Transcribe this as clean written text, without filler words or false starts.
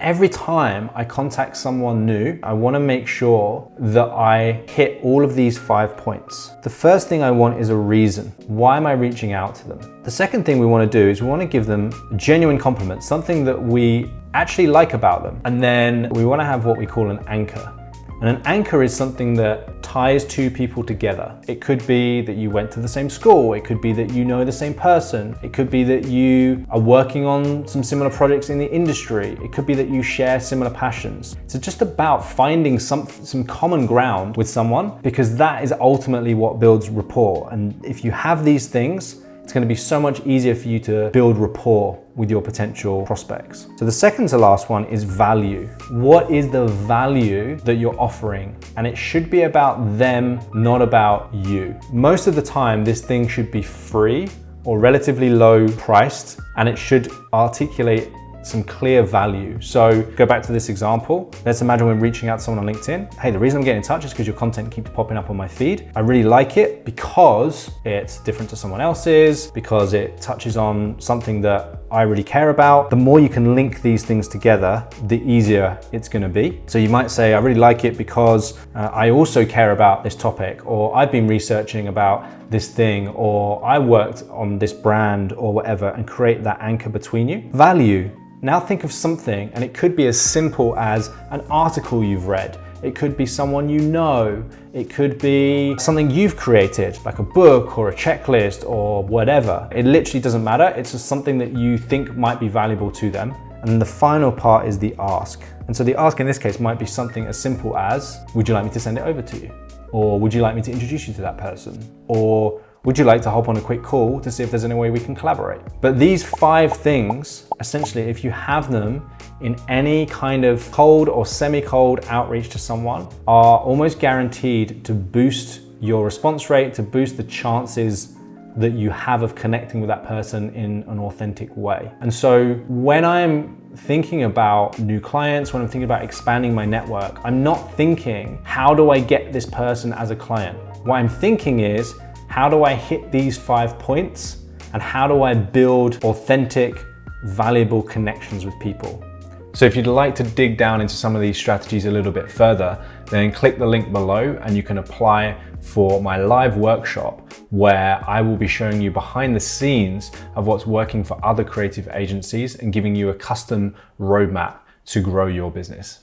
every time I contact someone new, I want to make sure that I hit all of these 5 points. The first thing I want is a reason. Why am I reaching out to them? The second thing we want to do is we want to give them genuine compliments, something that we actually like about them. And then we want to have what we call an anchor. And an anchor is something that ties two people together. It could be that you went to the same school. It could be that you know the same person. It could be that you are working on some similar projects in the industry. It could be that you share similar passions. It's just about finding some common ground with someone, because that is ultimately what builds rapport. And if you have these things, it's going to be so much easier for you to build rapport with your potential prospects. So the second to last one is value. What is the value that you're offering? And it should be about them, not about you. Most of the time, this thing should be free or relatively low priced, and it should articulate some clear value. So go back to this example. Let's imagine we're reaching out to someone on LinkedIn. Hey, the reason I'm getting in touch is because your content keeps popping up on my feed. I really like it because it's different to someone else's, because it touches on something that I really care about. The more you can link these things together, the easier it's going to be. So you might say, I really like it because I also care about this topic, or I've been researching about this thing, or I worked on this brand or whatever, and create that anchor between you. Value. Now think of something, and it could be as simple as an article you've read. It could be someone you know. It could be something you've created, like a book or a checklist or whatever. It literally doesn't matter. It's just something that you think might be valuable to them. And the final part is the ask. And so the ask in this case might be something as simple as, would you like me to send it over to you? Or would you like me to introduce you to that person? Or would you like to hop on a quick call to see if there's any way we can collaborate? But these 5 things, essentially, if you have them in any kind of cold or semi-cold outreach to someone, are almost guaranteed to boost your response rate, to boost the chances that you have of connecting with that person in an authentic way. And so when I'm thinking about new clients, when I'm thinking about expanding my network, I'm not thinking, how do I get this person as a client? What I'm thinking is, how do I hit these 5 points, and how do I build authentic, valuable connections with people? So if you'd like to dig down into some of these strategies a little bit further, then click the link below and you can apply for my live workshop, where I will be showing you behind the scenes of what's working for other creative agencies and giving you a custom roadmap to grow your business.